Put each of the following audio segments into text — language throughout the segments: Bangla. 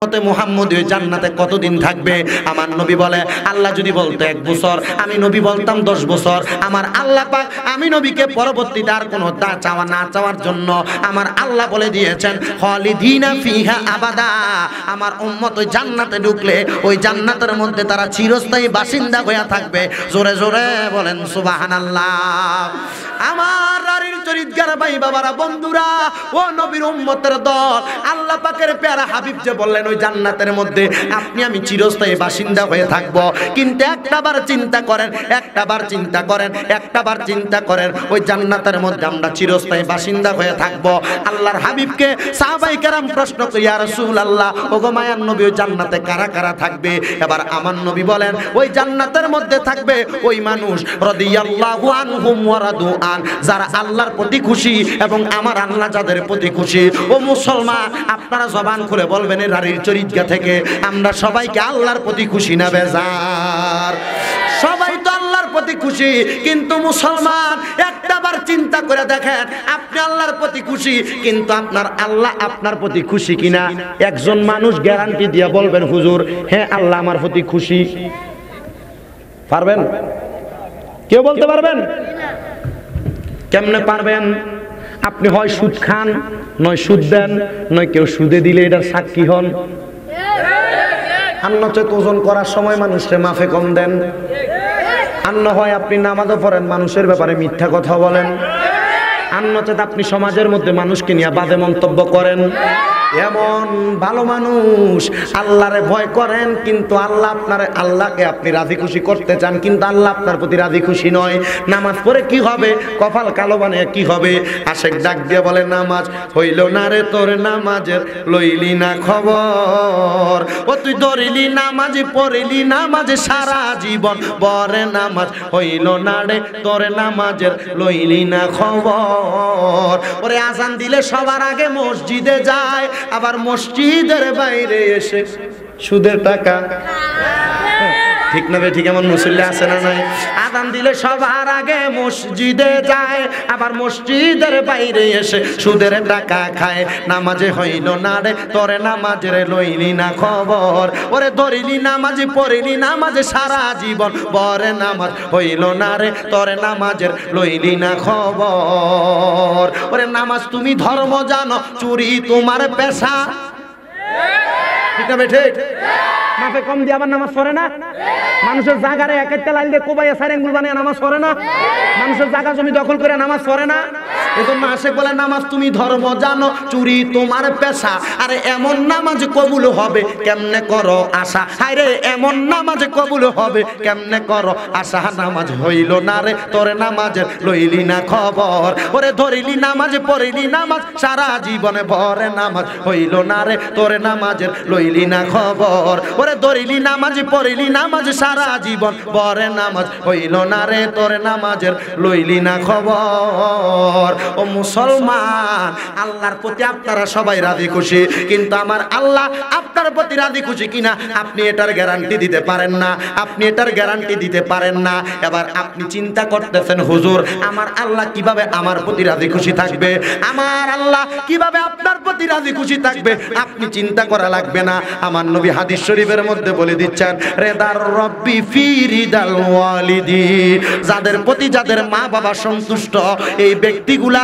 মুহাম্মদ ওই জান্নাতে কতদিন থাকবে? আমার নবী বলে, আল্লাহ যদি বলতো 1 বছর, আমি নবী বলতাম 10 বছর। আমার আল্লাহ পাক আমি নবীকে পরবর্তীতে আর কোনো চাওয়া না চাওয়ার জন্য আমার আল্লাহ বলে দিয়েছেন খালিদিনা ফিহা আবাদা। আমার উম্মত ওই জান্নাতে ঢুকলে ওই জান্নাতের মধ্যে তারা চিরস্থায়ী বাসিন্দা হয়ে থাকবে। জোরে জোরে বলেন সুবহানাল্লাহ। আমার রারির চরিতগার ভাই বাবারা, বন্ধুরা, ও নবীর উম্মতের দল, আল্লাহ পাকের প্যারা হাবিব যে বললেন ওই জান্নাতের মধ্যে আপনি আমি চিরস্থায়ী বাসিন্দা হয়ে থাকবো। কিন্তু একটাবার চিন্তা করেন, একটাবার চিন্তা করেন, একটাবার চিন্তা করেন, ওই জান্নাতের মধ্যে আমরা চিরস্থায়ী বাসিন্দা হয়ে থাকবো। আল্লাহর হাবিবকে সাহাবায়ে কেরাম প্রশ্ন করে, ইয়া রাসূলুল্লাহ, ওগো মায়ার নবী, ওই জান্নাতে কারা কারা থাকবে? এবার আমার নবী বলেন, ওই জান্নাতের মধ্যে থাকবে ওই মানুষ রাদিয়াল্লাহু আনহুম ওয়া রাদু আন, যারা আল্লাহর প্রতি খুশি এবং আমার আল্লাহ যাদের প্রতি খুশি। ও মুসলমান, আপনারা জবান খুলে বলবেন এই রারির চরিত্রা থেকে আমরা সবাইকে আল্লাহর প্রতি খুশি না বেজার? সবাই তো আল্লাহর প্রতি খুশি, কিন্তু মুসলমান একটাবার চিন্তা করে দেখেন, আপনি আল্লাহর প্রতি খুশি, কিন্তু আপনার আল্লাহ আপনার প্রতি খুশি কিনা? একজন মানুষ গ্যারান্টি দিয়ে বলবেন, হুজুর হ্যাঁ আল্লাহ আমার প্রতি খুশি, পারবেন? কেউ বলতে পারবেন? কেমনে পারবেন? আপনি হয় সুদ খান, নয় সুদ দেন, নয় কেউ সুদে দিলে এটার সাক্ষী হন। আন্নচেত ওজন করার সময় মানুষের মাফে কম দেন। আন্ন হয় আপনি নামাজও পড়েন, মানুষের ব্যাপারে মিথ্যা কথা বলেন। আন্নচেত আপনি সমাজের মধ্যে মানুষকে নিয়ে বাজে মন্তব্য করেন। এমন ভালো মানুষ আল্লাহরে ভয় করেন, কিন্তু আল্লাহকে আপনি রাজি খুশি করতে চান, কিন্তু আল্লাহ আপনার প্রতি রাজি খুশি নয়। নামাজ পড়ে কি হবে? কপাল কালো বানিয়ে কি হবে? আশেক ডাক দিয়ে বলে, নামাজ হইল না রে তোর, নামাজের লইলি না খবর। ও তুই ধরিলি নামাজ, পড়িলি নামাজ সারা জীবন, বরে নামাজ হইল না রে তোর, নামাজের লইলি না খবর। ওরে আজান দিলে সবার আগে মসজিদে যায়, আবার মসজিদের বাইরে এসে সুদের টাকা, ঠিক না? ঠিক এমন মুসল্লি আছে না নাই? আযান দিলে সবার আগে মসজিদে যায়, আবার মসজিদের বাইরে এসে সুদের টাকা খায়। নামাজে হইল না রে তোরে, নামাজের লইলি না খবর। ওরে ধরিলি নামাজ, পড়িলি নামাজ সারা জীবন, বরে নামাজ হইল না রে তোরে, নামাজের লইলি না খবর। ওরে নামাজ তুমি ধর্ম জানো, চুরি তোমার পেশা, ঠিক না? ঠিক। মাফে কম দিয়ে আবার নামাজ পড়ে না? মানুষের জায়গারে একেতে লাইল দিয়ে কোবাইয়া সারেঙ্গুল বানিয়ে নামাজ পড়ে না? মানুষের জায়গা জমি দখল করে নামাজ পড়ে না? এজন্য আশেক বলে, নামাজ তুমি ধর্ম জানো, চুরি তোমার পেশা। আরে এমন নামাজ কবুল হবে কেমনে করো আশা? হায়রে এমন নামাজ কবুল হবে কেমনে করো আশা? নামাজ হইল না রে তোরে, নামাজের লইলি না খবর। ওরে ধরিলি নামাজ, পড়িলি নামাজ সারা জীবনে, ভরে নামাজ হইল না রে তোরে, নামাজের লইলি না খবর। ওরে ধরিলি নামাজ, পড়িলি নামাজ সারা জীবন, বরে নামাজ হইল না রে তোরে, নামাজের লইলি না খবর। ও মুসলমান, আল্লাহর প্রতি আপনারা সবাই রাজি খুশি, কিন্তু আমার আল্লাহ আপনার প্রতি রাজি খুশি কিনা আপনি এটার গ্যারান্টি দিতে পারেন না। আপনি এটার গ্যারান্টি দিতে পারেন না। এবার আপনি চিন্তা করতেছেন, হুজুর আমার আল্লাহ কিভাবে আমার প্রতি রাজি খুশি থাকবে? আমার আল্লাহ কিভাবে আপনার প্রতি রাজি খুশি থাকবে? আপনি চিন্তা করা লাগবে না। আমার নবী হাদিস শরীফের মধ্যে বলে দিচ্ছেন, রেদার রব্বি ফি রিদাল ওয়ালিদি, যাদের প্রতি যাদের মা বাবা সন্তুষ্ট, এই ব্যক্তিগুলা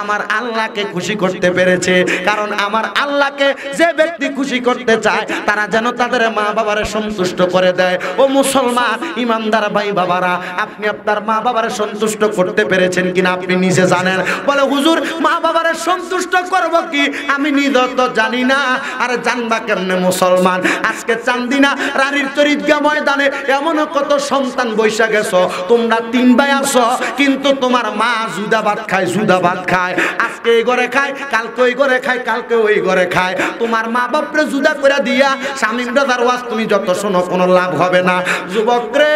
আমার আল্লাহকে খুশি করতে পেরেছে। কারণ আমার আল্লাহকে যে ব্যক্তি খুশি করতে চায়, তারা যেন তাদের মা বাবারে সন্তুষ্ট করে দেয়। ও মুসলমান ইমানদার ভাই বাবারা, আপনি আপনার মা বাবারে সন্তুষ্ট করতে পেরেছেন কিনা আপনি নিজে জানেন? বলে, হুজুর মা বাবারে সন্তুষ্ট করব কি আমি নিজে তো জানি না। আরে জানবা কেমনে মুসলমান? আজকে চান্দিনা রানীর চরিতগা ময়দানে এমন কত সন্তান বৈশা গেছো, তোমরা 3 ভাই আছো, কিন্তু তোমার মা জুদা ভাত খায়, জুদা ভাত খায়। আজকে এই ঘরে খায়, কালকে ওই ঘরে খায়, কালকে ওই ঘরে খায়। তোমার মা বাপরে জুদা করে দিয়া স্বামী ব্রাদার ওয়াজ তুমি যত শোনো কোনো লাভ হবে না। যুবক রে,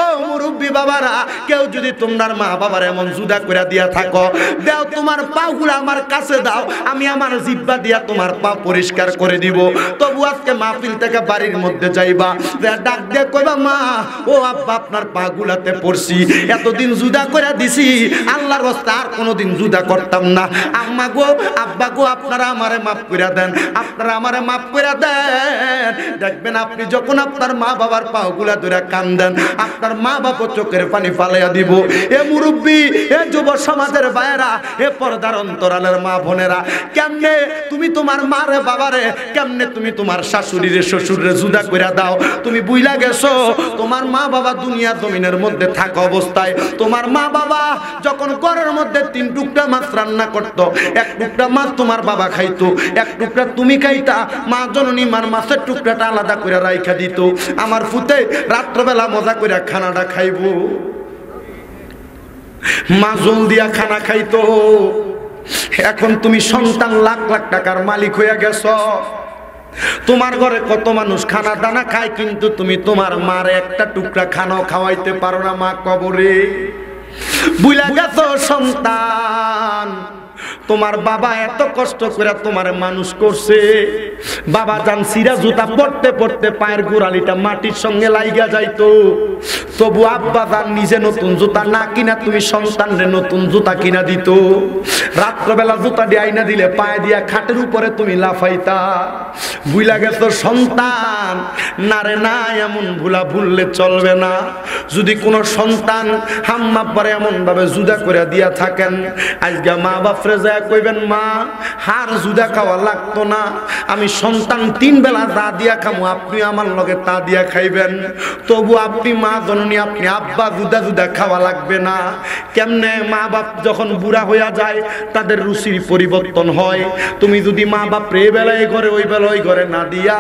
ও মুরব্বী বাবারা, কেউ যদি তোমার মা বাবার এমন জুদা করে দিয়া থাকো, দাও তোমার পাগুলো আমার কাছে দাও, আমি আমার জিহ্বা দিয়া তোমার পা পরিষ্কার করে দিব। তবু আজকে মাহফিল থেকে বাড়ির মধ্যে যাইবা, ডাক দিয়ে কইবা, মা ও আব্বা আপনার পাগুলাতে পড়ছি, এতদিন জুদা করে দিছি, আল্লাহ আল্লাহর রাস্তা আর কোনোদিন জুদা করতাম না। আম্মা গো আব্বা গো আপনারা আমারে মাফ করে দেন, আপনারা আমারে মাফ করে দেন। দেখবেন আপনি যখন আপনার মা বাবার পাগুলা ধরে কান্দেন, আপনার মা বাবা চোখের পানি ফালাইয়া দিব। এ মুরব্বী, এ যুব সমাজের ভাইয়েরা, এ পর্দার অন্তরালের মা বোনেরা, কেমনে তুমি তোমার মারে বাবারে, কেমনে তুমি তোমার শাশুড়িরে শ্বশুরে জুদা কইরা দাও? তুমি বুইলা গেছো তোমার মা বাবা দুনিয়া জমিনের মধ্যে থাকা অবস্থায় তোমার মা বাবা যখন ঘরের মধ্যে 3 টুকরা মাছ রান্না করত, 1 টুকরা মাছ তোমার বাবা খাইতো, 1 টুকরা তুমি খাইতা। মা জননী মার মাছের টুকরাটা আলাদা করে রাইখা দিত। আমার ফুতে রাত্রবেলা মজা করে খানাটা খাইবো, মা জল দিয়া খানা খাইতো। এখন তুমি সন্তান লাখ লাখ টাকার মালিক হইয়া গেছ। তোমার ঘরে কত মানুষ খানা দানা খায়, কিন্তু তুমি তোমার মার একটা টুকরা খানাও খাওয়াইতে পারো না। মা কবরে বুইলা গেছ সন্তান, তোমার বাবা এত কষ্ট করে তোমার মানুষ করছে। বাবা জান সিরা জুতা পড়তে পড়তে পায়ের গোড়ালিটা মাটির সঙ্গে লাইগা যাইতো, তবু আব্বা জান নিজে নতুন জুতা না কিনা তুমি সন্তানরে নতুন জুতা কিনা দিত। রাত্রবেলা জুতা দিয়ে আইনা দিলে পায়ে দিয়া খাটের উপরে তুমি লাফাইতা। ভুলা গেছো সন্তান, না রে না, এমন ভুলা ভুললে চলবে না। যদি কোনো সন্তান হাম্মা পরে এমন ভাবে জুদা করে দিয়া থাকেন, আজকে মা বাপরে যায় কইবেন মা হার জুদা খাওয়া লাগতো না, আমি সন্তান 3 বেলা তা দিয়া খামু, আপনি আমার লগে তা দিয়া খাইবেন। তবু আপনি মা জননী, আপনি আব্বা জুদা জুদা খাওয়া লাগবে না। কেমনে মা বাপ যখন বুড়া হইয়া যায় তাদের রুচির পরিবর্তন হয়। তুমি যদি মা বাপরে এই বেলা এই ঘরে, ওই বেলা ওই ঘরে না দিয়া,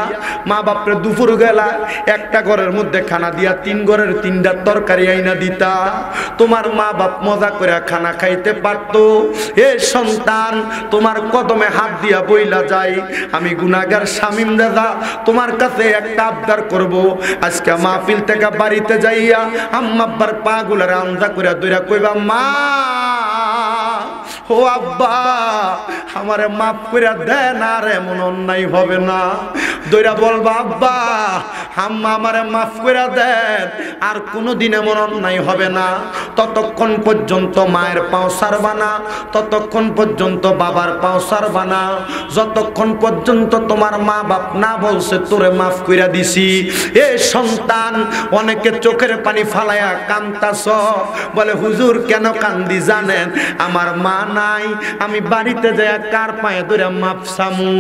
মা বাপরে দুপুর বেলা একটা ঘরের মধ্যে খানা দিয়া 3 ঘরের 3টা তরকারি আইনা দিতা, তোমার মা বাপ মজা করে খানা খাইতে পারতো। এ সন্তান, তোমার কদমে হাত দিয়া বইলা যাই, আমি গুনাহগার শামীম দাদা তোমার কাছে একটা আবদার করব। আজকে মাহফিল থেকে বাড়িতে যাইয়া আম্মা আব্বার পা গুলার আমজা করে দইরা কইবা মা ও আব্বা আমারে মাফ করে দেন, আর এমন অন্যায় হবে না। দইরা বলবা আব্বা আম্মা আমারে মাফ করে দেন, আর কোনোদিন এমন অন্যায় হবে না। ততক্ষণ পর্যন্ত মায়ের পাও ছাড়বা না, ততক্ষণ পর্যন্ত বাবার পাও ছাড়বা না, যতক্ষণ পর্যন্ত তোমার মা বাপ না বলছে তোরে মাফ কইরা দিছি। এ সন্তান, অনেকে চোখের পানি ফালায়া কান্দাছ, বলে হুজুর কেন কান্দি জানেন? আমার মা নাই, আমি বাড়িতে যাই কার পায়ে ধরে মাফ চামু?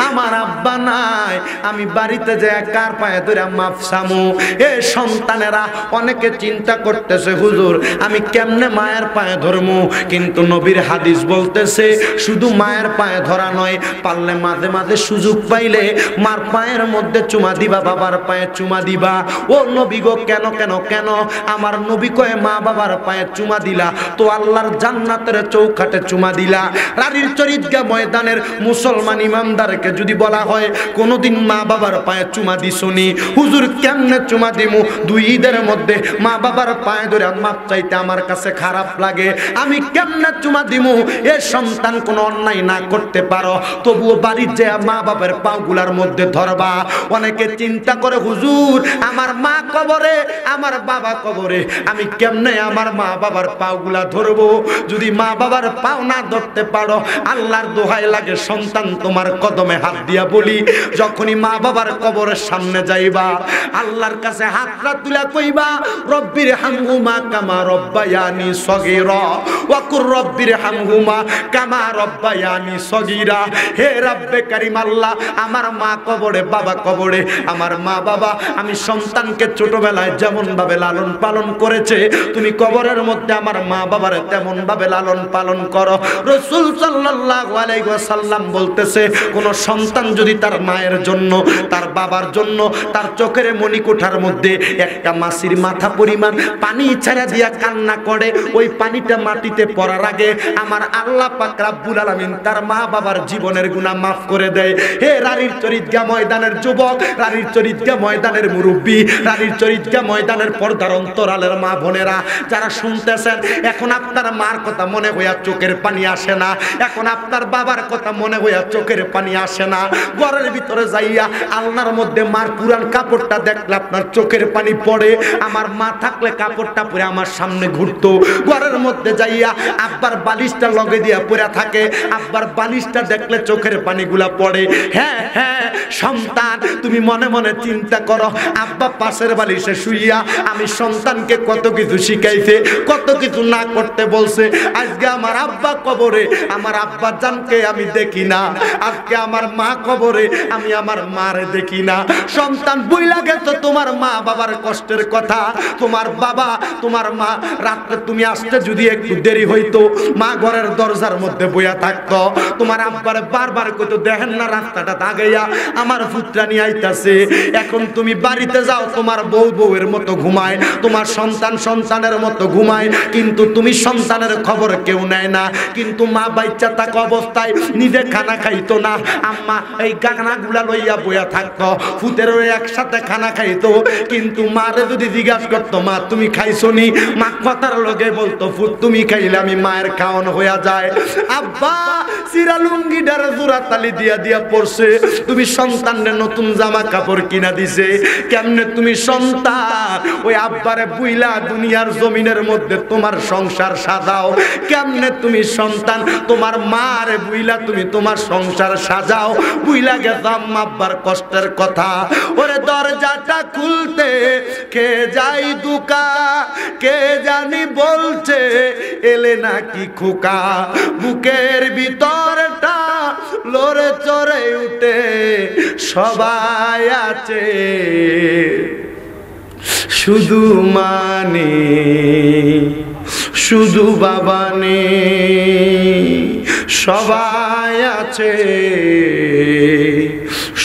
আমার আব্বা নাই, আমি বাড়িতে যাই কার পায়ে ধরে মাফ চামু? এ সন্তানেরা অনেকে চিন্তা করতেছে হুজুর আমি কেমনে মায়ের পায়ে ধরমু, কিন্তু নবীর হাদিস বলতেছে শুধু মায়ের পায়ে ধরা নয়, পারলে মাঝে মাঝে সুযোগ পাইলে মার পায়ের মধ্যে চুমা দিবা, বাবার পায়ে চুমা দিবা। ও নবী গো কেন কেন কেন? আমার নবী কয়ে মা বাবার পায়ে চুমা দিলা তো আল্লাহর জান্নাতের চৌকাঠে চুমা দিলা। রানীর চরিতগা ময়দানের মুসলমান ইমামদারকে যদি বলা হয় কোনোদিন মা বাবার পায়ে চুমা দিছনি, হুজুর কেমনে চুমা দিমু? 2 ঈদের মধ্যে মা বাবার পায়ে ধরে মাপ চাইতে আমার কাছে খারাপ লাগে, আমি কেমনে চুমা দিমু? এ সন্তান কোনো অন্যায় না করতে পারো, তবুও বাড়ির যে মা বাবার পাগুলার মধ্যে ধরবা। অনেকে চিন্তা করে হুজুর আমার মা কবরে, আমার বাবা কবরে, আমি কেমনে আমার মা বাবার পাগুলা ধরবো? যদি মা বাবার পাও না ধরতে পারো, আল্লাহর দোহাই লাগে সন্তান তোমার কদমে হাত দিয়া বলি, যখনই মা বাবার কবরের সামনে যাইবা আল্লাহর কাছে হাতটা তুলা কইবা রব্বির হামহুমা কামা রব্বায়ানি সগীরা ওয়া কুর রব্বির হামহুমা কামা রব্বায়ানি সগীরা। হে রব্বে কারীম আল্লাহ, আমার মা কবরে, বাবা কবরে, আমার মা বাবা আমি সন্তানকে ছোটবেলায় যেমন ভাবে লালন পালন করেছে, তুমি কবরের মধ্যে আমার মা বাবার তেমন ভাবে লালন পালন করো। রাসূল সাল্লাল্লাহু আলাইহি ওয়াসাল্লাম বলতেছে কোন সন্তান যদি তার মায়ের জন্য, তার বাবার জন্য তার চোখের মণিকোঠার মধ্যে একটা মাছির মাথা পরিমাণ পানি ছেড়ে দিয়া কান্না করে, ওই পানিটা মাটিতে পড়ার আগে আমার আল্লাহ পাক রব্বুল আলামিন তার মা বাবার জীবনের গুনাহ মাফ করে দেয়। হে রানীর চরিতগা ময়দানের যুবক, রানীর চরিতগা ময়দানের মুরব্বী, রানীর চরিতগা ময়দানের পর্দার অন্তরালের মা বোনেরা যারা শুনতেছেন, এখন আপনার মার কথা মনে হইয়া চোখের পানি আসে না, এখন আপনার বাবার কথা মনে হইয়া চোখের পানি আসে না, ঘরের ভিতরে যাই যাইয়া আলনার মধ্যে মার পুরান কাপড়টা দেখলে আপনার চোখের পানি পড়ে। আমার মা থাকলে কাপড়টা পরে আমার সামনে ঘুরতো। ঘরের মধ্যে যাইয়া আব্বার বালিশটা লগে দিয়া পড়ে থাকে, আব্বার বালিশটা দেখলে চোখের পানিগুলা পড়ে। হ্যাঁ হ্যাঁ সন্তান, তুমি মনে মনে চিন্তা করো, আব্বা পাশের বালিশে শুইয়া আমি সন্তানকে কত কিছু শিখাইছে, কত কিছু না করতে বলছে। আজকে আমার আব্বা কবরে, আমার আব্বা জানকে আমি দেখি না। আজকে আমার মা কবরে, আমি আমার মারে দেখি না। সন্তান বুইলা গেছো তোমার মা বাবার কষ্টের কথা। তোমার বাবা, তোমার মা রাত্রে তুমি আসতে যদি একটু দেরি হইতো, মা ঘরের দরজার মধ্যে বইয়া থাকতো। তোমার আব্বারে বারবার কইতো, দেখেন না রাস্তাটা দাগাইয়া আমার পুত্রা নিয়ে আইতাছে। এখন তুমি বাড়িতে যাও, তোমার বউ বউয়ের মতো ঘুমায়, তোমার সন্তান সন্তানের মতো ঘুমায়, কিন্তু তুমি সন্তানের খবর কেউ নেয় না। কিন্তু মা বাচ্চা থাকা অবস্থায় নিজে খানা খাইতো না, আম্মা এই গানাগুলা লইয়া বইয়া থাকতো, ফুতেরও একসাথে খানা খাইতো। কিন্তু মারে যদি জিজ্ঞাসা করতো, মা তুমি খাইছো নি, মা কথার লগে বলতো, ফুত তুমি খাইলে আমি মায়ের খাওয়ানো হইয়া যায়। আব্বা সিরালুঙ্গি ডারে জোড়া তালি দিয়া দিয়া পড়ছে, তুমি সন্তানের নতুন জামা কাপড় কিনা দিছে। কেমনে তুমি সন্তান ওই আব্বারে বুইলা দুনিয়ার জমিনের মধ্যে তোমার সংসার সাজাও? কেমনে তুমি সন্তান তোমার মারে বুইলা তুমি তোমার সংসার সাজাও? বুইলা গেছো আম্মা আব্বার কষ্টের কথা। ওরে দরজাটা খুলতে কে যাই দুকা, কে জানি বলছে এলে নাকি খোকা। বুকের ভিতরটা লড়ে চড়ে উঠে সবাই আছে, শুধু মানে শুধু বাবা নেই। সবাই আছে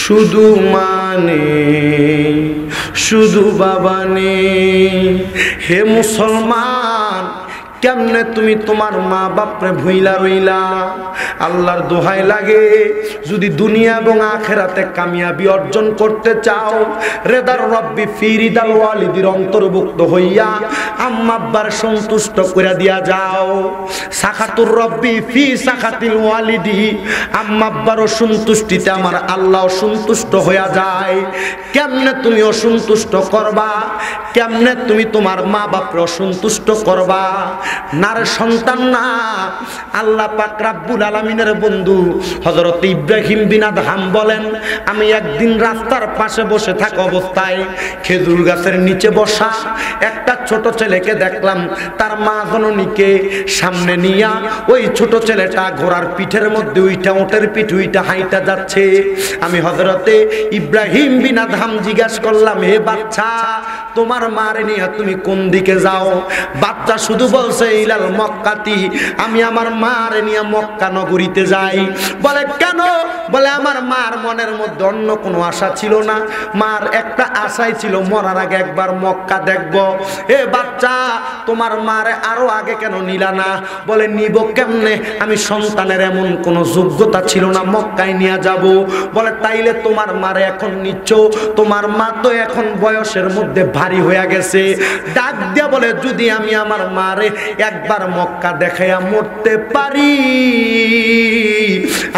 শুধু মানে শুধু বাবা নেই। হে মুসলমান, কেমনে তুমি তোমার মা বাপরে ভুইলা রইলা? আল্লাহর দোহাই লাগে, যদি দুনিয়া এবং আখেরাতে কামিয়াবি অর্জন করতে চাও, রেদার রব্বি ফি রিদাল ওয়ালিদির অন্তর্ভুক্ত হইয়া আম্মা আব্বার সন্তুষ্ট করে দিয়া যাও। সাখাতুর রব্বি ফি সাখাতিল ওয়ালিদি, আম্মা আব্বার অসন্তুষ্টিতে আমার আল্লাহ সন্তুষ্ট হইয়া যায়। কেমনে তুমি অসন্তুষ্ট করবা? কেমনে তুমি তোমার মা বাপরে অসন্তুষ্ট করবা? নারে সন্তান না, আল্লাহ পাক রাব্বুল আলামিনের বন্ধু হযরত ইব্রাহিম বিন আদহাম বলেন, আমি একদিন রাস্তার পাশে বসে থাকা অবস্থায় খেজুর গাছের নিচে বসা একটা ছোট ছেলেকে দেখলাম, তার মা জননীকে সামনে নিয়া ওই ছোট ছেলেটা ঘোড়ার পিঠের মধ্যে উইঠা, ওটের পিঠ উইঠা হাইটা যাচ্ছে। আমি হযরতে ইব্রাহিম বিন আদহাম জিজ্ঞাসা করলাম, হে বাচ্চা, তোমার মারে নিয়ে তুমি কোন দিকে যাও? বাচ্চা শুধু বলছে ইলাল মক্কাতি, আমি আমার মারে নিয়ে মক্কা নগরীতে যাই। বলে কেন? বলে আমার মার মনের মধ্যে অন্য কোনো আশা ছিল না, মার একটা আশাই ছিল মরার আগে একবার মক্কা দেখব। এ বাচ্চা, তোমার মারে আরো আগে কেন নিলা না? বলে নিব কেমনে, আমি সন্তানের এমন কোনো যোগ্যতা ছিল না মক্কায় নিয়ে যাব। বলে তাইলে তোমার মারে এখন নিচ্ছ, তোমার মা তো এখন বয়সের মধ্যে ভারী হয়ে গেছে। ডাক দিয়া বলে, যদি আমি আমার মারে একবার মক্কা দেখাইয়া মরতে পারি,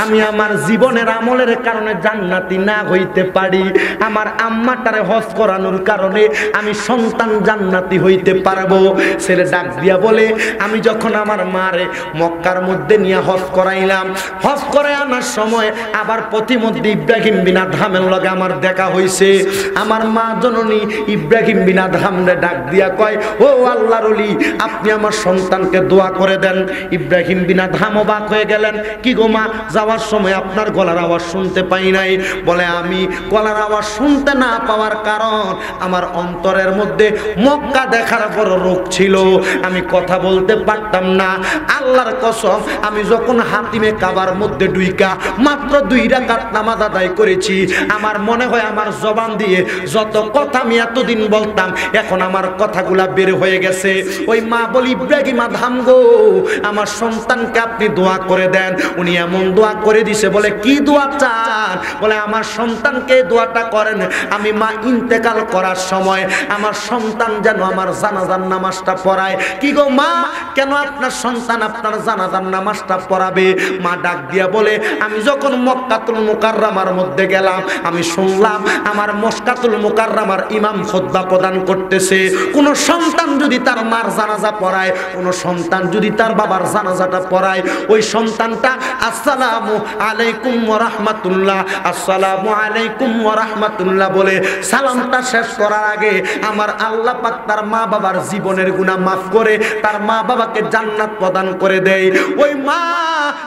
আমি আমার জীবনের আমলের কারণে জান্নাতি না হইতে পারি, আমার আম্মাটারে হজ করানোর কারণে আমি সন্তান জান্নাতি হইতে পারবো। ছেলে ডাক দিয়া বলে, আমি যখন আমার মারে মক্কার মধ্যে নিয়ে হজ করাইলাম, হজ করে আনার সময় আবার প্রতিমধ্যে ইব্রাহিম বিন আদহামের লগে আমার দেখা হইছে। আমার মা জননী ইব্রাহিম বিন আদহামরে ডাক দিয়া কয়, ও আল্লাহর ওলি, আপনি আমার সন্তানকে দোয়া করে দেন। ইব্রাহিম বিন আদহাম অবাক হয়ে গেলেন, কি গো মা, যাওয়ার সময় আপনার গলার আওয়াজ শুনতে পাই নাই? বলে আমি গলার আওয়াজ শুনতে না পাওয়ার কারণ আমার অন্তরের মধ্যে মক্কা দেখার বড় রোগ ছিল, আমি কথা বলতে পারতাম না। আল্লাহর কসম, আমি যখন হাতিমে কাবার মধ্যে ডুইকা মাত্র 2 রাকাত নামাজ আদায় করেছি, আমার মনে হয় আমার জবান দিয়ে যত কথা আমি এতদিন বলতাম, এখন আমার কথাগুলা বের হয়ে গেছে। ওই মা বলি, ইব্রাহিম আদহাম গো, আমার সন্তানকে আপনি দোয়া করে দেন। উনি এমন দোয়া করে দিছে, বলে কি দোয়া চান? বলে আমার সন্তানকে দোয়াটা করেন, আমি মা ইন্তেকাল করার সময় আমার সন্তান যেন আমার জানাজার নামাজটা পড়ায়। কি গো মা, কেন আপনার সন্তান আপনার জানাজার নামাজটা পড়াবে? মা ডাক দিয়া বলে, আমি যখন মক্কাতুল মুকাররমার মধ্যে গেলাম, আমি শুনলাম আমার মক্কাতুল মুকাররমার ইমাম খুতবা প্রদান করতেছে। কোন সন্তান যদি তার মার জানাজা পড়ায়, কোন সন্তান যদি তার বাবার জানাজাটা পড়ায়, ওই সন্তানটা আসসালামু আলাইকুম ওয়া রাহমাতুল্লাহ, আসসালামু আলাইকুম ওয়া রাহমাতুল্লাহ বলে সালামটা শেষ করার আগে আমার আল্লাহ পাক তার মা বাবার জীবনের গুনাহ মাফ করে তার মা বাবাকে জান্নাত প্রদান করে দেয়। ওই মা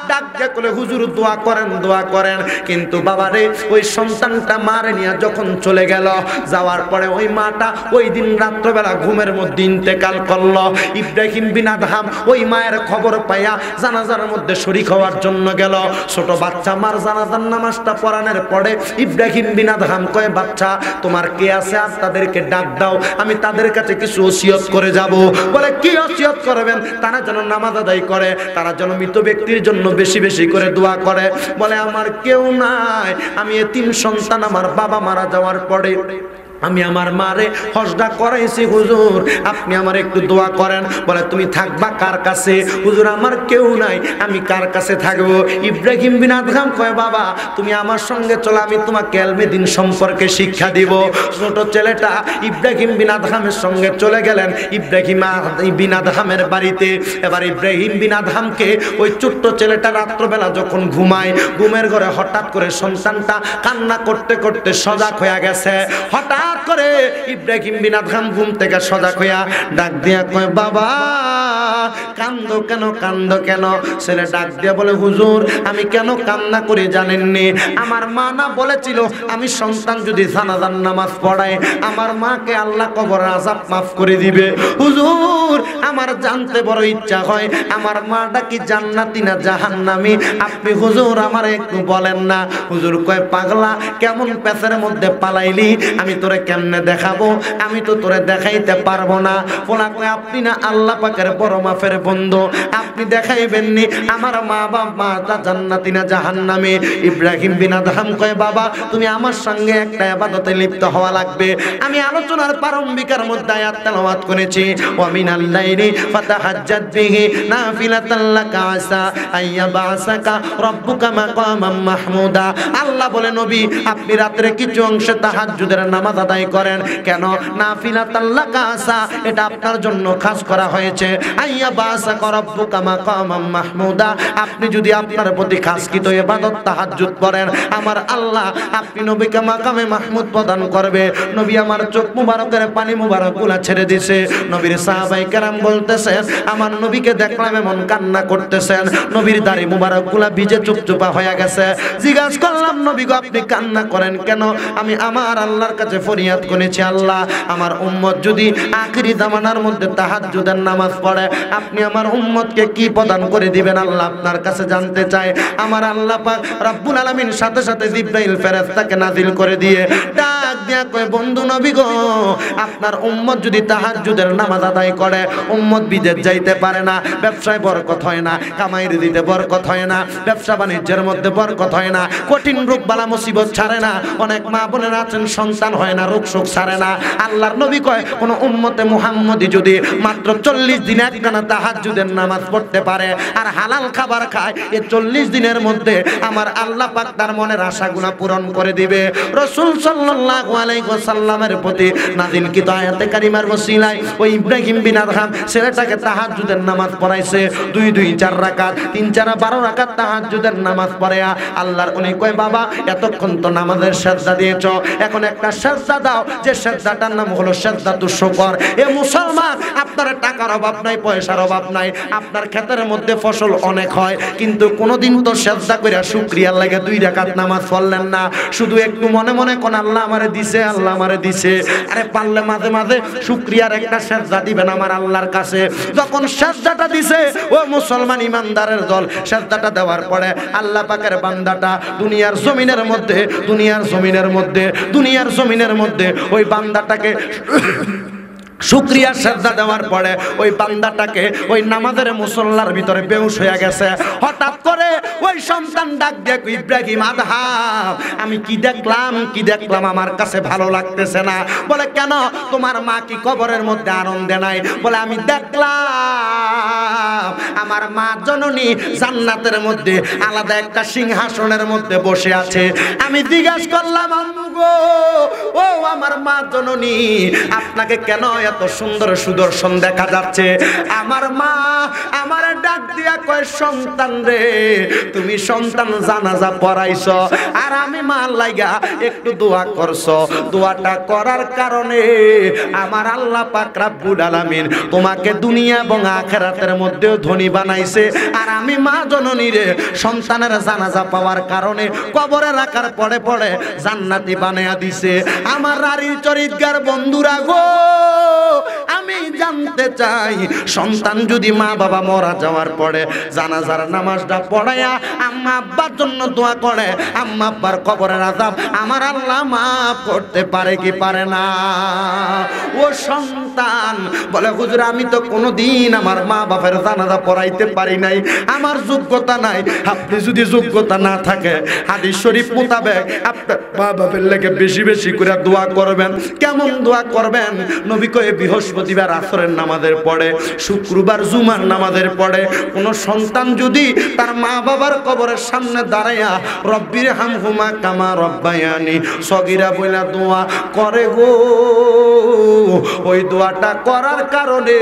ডাক দিয়ে বলে, হুজুর দোয়া করেন, দোয়া করেন। কিন্তু বাবারে, ওই সন্তানটা মারে নিয়ে যখন চলে গেল, যাওয়ার পরে ওই মাটা ওই দিন রাত্রবেলা ঘুমের মধ্যে ইন্তেকাল করলো। ইব্রাহিম বিন আদহাম ওই মায়ের খবর পাইয়া জানাজার মধ্যে শরীক হওয়ার জন্য গেল। ছোট বাচ্চা মার জানাজার নামাজটা পড়ানোর পরে ইব্রাহিম বিন আদহাম কয়, বাচ্চা তোমার কে আছে আর তাদেরকে ডাক দাও, আমি তাদের কাছে কিছু ওসিয়ত করে যাব। বলে কি ওসিয়ত করবেন? তারা যেন নামাজ আদায় করে, তারা যেন মৃত ব্যক্তির জন্য বেশি বেশি করে দোয়া করে। বলে আমার কেউ নাই, আমি এতিম সন্তান, আমার বাবা মারা যাওয়ার পরে আমি আমার মারে হজটা করাইছি, হুজুর আপনি আমার একটু দোয়া করেন। বলে তুমি থাকবা কার কাছে? হুজুর আমার কেউ নাই, আমি কার কাছে থাকবো? ইব্রাহিম বিন আদহাম কয়, বাবা তুমি আমার সঙ্গে চলো, আমি তোমাকে ইলমে দ্বীন সম্পর্কে শিক্ষা দিব। ছোট ছেলেটা ইব্রাহিম বিন আদহামের সঙ্গে চলে গেলেন ইব্রাহিম বিন আদহামের বাড়িতে। এবার ইব্রাহিম বিন আদহামকে ওই ছোট্ট ছেলেটা রাত্রবেলা যখন ঘুমায়, ঘুমের ঘরে হঠাৎ করে সন্তানটা কান্না করতে করতে সজাগ হয়ে গেছে। হঠাৎ করে ইব্রাহিম বিন আদহাম ঘুম থেকে সজাগ হইয়া ডাক দিয়া কয়, বাবা কান্দো কেন, কান্দো কেন? ছেলে ডাক দিয়া বলে, হুজুর আমি কেন কান্না করি জানেননি? আমার মা না বলেছিল আমি সন্তান যদি জানাজার নামাজ পড়ায় আমার মাকে আল্লাহ কবরের আযাব মাফ করে দিবে। হুজুর আমার জানতে বড় ইচ্ছা হয়, আমার মাটা কি জান্নাতি না জাহান্নামী? আপনি হুজুর আমার একটু বলেন না। হুজুর কয়, পাগলা কেমন পেছের মধ্যে পালাইলি, আমি তোরে কেমনে দেখাবো? আমি তো তোরে দেখাইতে পারবো না। পোলা কয়, আপনি না আল্লাহ পাকের বড় মাফের বন্ধু, আপনি দেখাইবেননি আমার মা বাবা জান্নাতি না জাহান্নামী? ইব্রাহিম বিন আদহাম কয়, বাবা তুমি আমার সঙ্গে একটা ইবাদতে লিপ্ত হওয়া লাগবে। আমি আলোচনার প্রারম্ভিকের মধ্যে আয়াত তেলাওয়াত করেছি, ওয়া মিনাল লাইলি ফাতাহাজ্জাদ বিহি নাফিলাতান লাকা আসা আইয়াবাসাকা রাব্বুকা মাকামাম মাহমুদা। আল্লাহ বলে, নবী আপনি রাতে কিছু অংশে তাহাজ্জুদের নামাজ আদায় করেন। কেন? নাফিলাতান লাকা আসা, এটা আপনার জন্য খাস করা হয়েছে। আইয়াবাসাকা রাব্বুকা মাকামাম মাহমুদা, আপনি যদি আপনার প্রতি খাসকৃত ইবাদত তাহাজ্জুদ করেন, আমার আল্লাহ আপনি নবীকে মাকামে মাহমুদ প্রদান করবে। নবী আমার চোখ মুবারকের পানি মুবারকগুলা ছেড়ে দিছে। নবীর সাহাবায়ে কেরাম বলতেছেন, আমার নবীকে দেখলাম এমন কান্না করতেছেন, নবীর দাড়ি মুবারকগুলা ভিজে চুপচুপা হয়ে গেছে। জিজ্ঞাসা করলাম, নবী গো আপনি কান্না করেন কেন? আমি আমার আল্লাহর কাছে ফরিয়াদ করেছি, আল্লাহ আমার উম্মত যদি আখিরি জামানার মধ্যে তাহাজ্জুদের নামাজ পড়ে, আপনি আমার উম্মতকে কি প্রদান করে দিবেন? আল্লাহ আপনার কাছে জানতে চাই। আমার আল্লাহ পাক রব্বুল আলামিন সাথে সাথে জিবরাইল ফেরেশতাকে নাজিল করে দিয়ে ডাক দিয়া কয়, বন্ধু নবী গো আপনার উম্মত যদি তাহাজ্জুদের নামাজ আদায় করে, উম্মত বিদেশ যাইতে পারে না, ব্যবসায় বরকত হয় না, কামাই রুজিতে বরকত হয় না, ব্যবসা বাণিজ্যের মধ্যে বরকত হয় না, কঠিন রোগ বালা মুসিবত ছাড়ে না, অনেক মা বোনেরা আছেন সন্তান হয় না, রোগ শোক ছাড়ে না। আল্লাহর নবী কয়, কোন উম্মতে মুহাম্মদী যদি মাত্র 40 দিন একটানা তাহাজ্জুদের নামাজ পড়তে পারে আর হালাল খাবার খায়, এই 40 দিনের মধ্যে আমার আল্লাহ পাক তার মনের আশাগুলো পূরণ করে দিবে। রাসূল সাল্লাল্লাহু আলাইহি ওয়াসাল্লামের প্রতি নাযিলকৃত আয়াতে কারিমার ওসিলায় ওই ইব্রাহিম বিন আদহাম ছেলেটাকে তাহাজ্জুদের নামাজ পড়াইছে। 2 2 4 রাকাত, 3 4 12 রাকাত তাহাজ্জুদের নামাজ পড়ায়া আল্লাহর উনি কয়, বাবা এতক্ষণ তো নামাজের সিজদা দিয়েছো, এখন একটা সিজদা দাও, যে সিজদাটার নাম হলো সিজদাতুশ শুকর। এ মুসলমান, আপনার টাকার অভাব নাই, পয়সার অভাব নাই, আপনার ক্ষেতের মধ্যে ফসল অনেক হয়, কিন্তু কোনোদিন তো সিজদা কইরা শুকরিয়ার লাগে 2 রাকাত নামাজ পড়লেন না। শুধু একটু মনে মনে কোন আল্লাহ আমারে দিছে, আল্লাহ আমারে দিছে। আরে পারলে মাঝে মাঝে শুকরিয়ার একটা সিজদা দিবেন আমার আল্লাহর কাছে। যখন সিজদাটা দিছে ও মুসলমান ইমানদারের দল, সিজদাটা দেওয়ার পরে আল্লাহ পাকের বান্দাটা দুনিয়ার জমিনের মধ্যে ওই বান্দাটাকে শুকরিয়া সেজদা দেওয়ার পরে ওই বান্দাটাকে ওই নামাজের মুসল্লার ভিতরে বেহুশ হয়ে গেছে। হঠাৎ করে ওই সন্তান ডাক দিয়ে ইব্রাহিম আদহাব, আমি কি দেখলাম আমার কাছে ভালো লাগতেছে না। বলে কেন, তোমার মা কি কবরের মধ্যে আনন্দে নাই? বলে আমি দেখলাম আমার মা জননী জান্নাতের মধ্যে আলাদা একটা সিংহাসনের মধ্যে বসে আছে। আমি জিজ্ঞাসা করলাম, আম্মু গো, ও আমার মা জননী, আপনাকে কেন এত সুন্দর সুদর্শন দেখা যাচ্ছে? আমার মা আমার ডাক দিয়া কয়, সন্তান রে, তুমি সন্তান জানাজা পড়াইছো আর আমি মা লাগা একটু দোয়া করছো। দোয়াটা করার কারণে আমার আল্লাহ পাক রব্বুল আলামিন তোমাকে দুনিয়া এবং আখিরাতের মধ্যে ধনী বানাইছে। আর আমি মা জননী রে সন্তানের জানাজা পাওয়ার কারণে কবরে রাখার পরে পরে জান্নাতি বানায়া দিছে। আমার নারীর চরিত্রগার বন্ধুরা গো, আমি জানতে চাই, সন্তান যদি মা বাবা মারা যাওয়ার পরে জানাজার নামাজটা পড়ায়া আম্মা আব্বার জন্য দোয়া করে, আম্মা আব্বার কবরের আযাব আমার আল্লাহ মাফ করতে পারে কি পারে না? ও সন্তান বলে, হুজুর আমি তো কোনোদিন আমার মা বাবার জানাজা পড়াইতে পারি নাই, আমার যোগ্যতা নাই। আপনি যদি যোগ্যতা না থাকে হাদিস শরীফ মোতাবেক আপনার মা বাবার লেগে বেশি বেশি করে দোয়া করবেন। কেমন দোয়া করবেন? নবী কয়ে বৃহস্পতিবার আসরের নামাজের পরে, শুক্রবার জুমার নামাজের পরে কোন সন্তান যদি তার মা বাবার কবরের সামনে দাঁড়াইয়া রব্বির হামহুমা কামা রব্বায়ানি সগীরা বইলা দোয়া করে গো, ওই দোয়াটা করার কারণে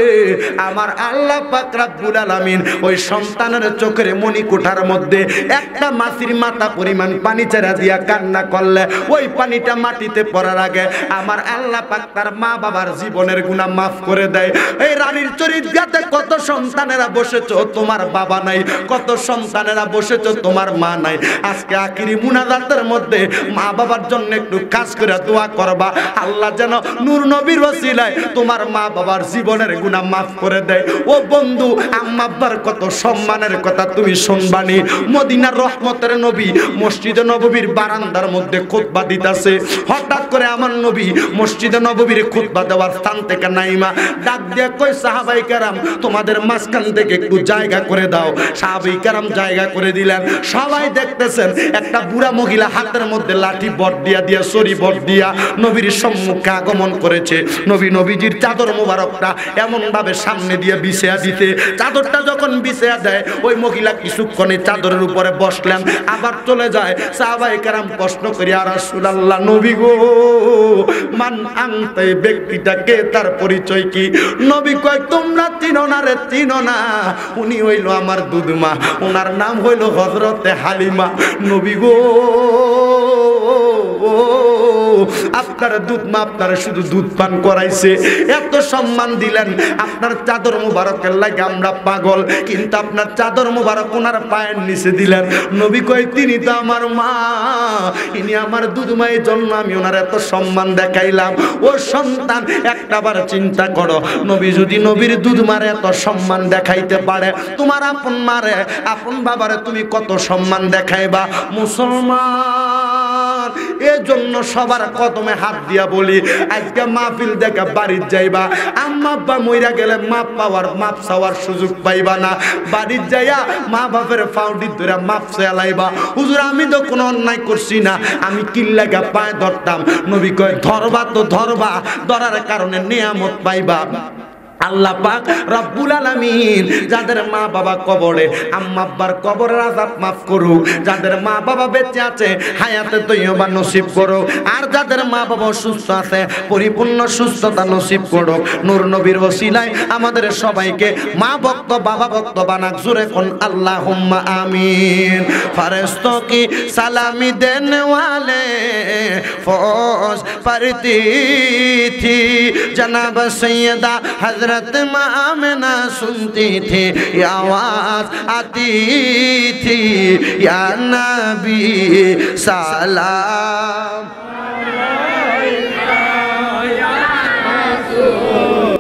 আমার আল্লাহ পাক রব্বুল আলামিন ওই সন্তানের চোখের মণিকোঠার মধ্যে একটা মাছির মাথা পরিমাণ পানি ছেড়ে দিয়া কান্না করলে ওই পানিটা মাটিতে পড়ার আগে আমার আল্লাহ পাক তার মা বাবার জীবনের গুনাহ মাফ করে দেয়। এই রানীর চরিত্রাতে কত সন্তানেরা বসেছো তোমার বাবা নাই, কত সন্তানেরা বসেছো তোমার মা নাই। আজকে আখিরি মুনাজাতের মধ্যে মা বাবার জন্য একটু কাজ করে দোয়া করবা, আল্লাহ যেন নূর নবীর ওসিলায় তোমার মা বাবার জীবনের গুনাহ মাফ করে দেয়। ও বন্ধু, আম্মা আব্বার কত সম্মানের কথা তুমি শুনবানি। মদিনার রহমতের নবী মসজিদে নববীর বারান্দার মধ্যে খুতবা দিতেছে। হঠাৎ করে আমার নবী মসজিদে নববীর খুতবা দেওয়ার স্থান থেকে নাইমা ডাক দিয়ে কই, সাহাবাই কেরাম তোমাদের মাঝখান থেকে একটু জায়গা করে দাও। সাহাবাই কেরাম জায়গা করে দিলেন। সবাই দেখতেছেন একটা বুড়া মহিলা হাতের মধ্যে লাঠি বট দিয়া সরি বট দিয়া নবীর সম্মুখে আগমন করেছে। নবীজির চাদর মোবারকটা এমন ভাবে সামনে দিয়ে বিছায়া দিতে, চাদরটা যখন বিছায়া দেয় ওই মহিলা কিছুক্ষণে চাদরের উপরে বসলেন, আবার চলে যায়। সাহাবায়ে কেরাম প্রশ্ন করি, ইয়া রাসূলুল্লাহ, নবী গো, মান আনতা, এই ব্যক্তিটাকে, তার পরিচয় কি? নবী কয়, তোমরা চিনো না রে, চিনো না, উনি হইল আমার দুধমা, ওনার নাম হইল হযরতে হালিমা। নবী গো, আপনার দুধ মা আপনারা শুধু দুধ পান করাইছে, এত সম্মান দিলেন, আপনার চাদর মুবারকের লাগে আমরা পাগল, কিন্তু আপনার চাদর মুবারক ওনার পায়ের নিচে দিলেন। নবী কয়, তিনি তো আমার মা, ইনি আমার দুধ মায়ের জন্য আমি ওনার এত সম্মান দেখাইলাম। ও সন্তান, একটাবার চিন্তা করো, নবী যদি নবীর দুধ মারে এত সম্মান দেখাইতে পারে, তোমার আপন মারে, আপন বাবারে তুমি কত সম্মান দেখাইবা? মুসলমান, এজন্য সবার কদমে হাত দিয়া বলি, আজকে মাহফিল দেখে বাড়ির যাইবা, আম্মা আব্বা মইরা গেলে মাপ চাওয়ার সুযোগ পাইবা না। বাড়ির যাইয়া মা বাপের ফাউডি ধরে মাপ চাইলাইবা, হুজুর আমি তো কোনো অন্যায় করছি না, আমি কিল্লাগা পায়ে ধরতাম। নবী কয়, ধরবা তো ধরবা, ধরার কারণে নিয়ামত পাইবা। আল্লাহ পাক রব্বুল আলামিন যাদের মা বাবা কবরে, আম্মা আব্বার কবরের আযাব মাফ করুক, যাদের মা বাবা বেঁচে আছে হায়াতে তৈয়বা নসিব করুক, আর যাদের মা বাবা সুস্থ আছে পরিপূর্ণ সুস্থতা নসিব করুক। নূর নবীর ওসিলায় আমাদের সবাইকে মা ভক্ত বাবা ভক্ত বানাক। জোরে কোন আল্লাহুম্মা আমিন। ফেরেশতোं की सलामी देने वाले फौज पढ़ती थी, जनाब सैयदा हज़रत आमिना सुनती थी, ये आवाज आती थी, या नबी सलाम अलैका या रसूल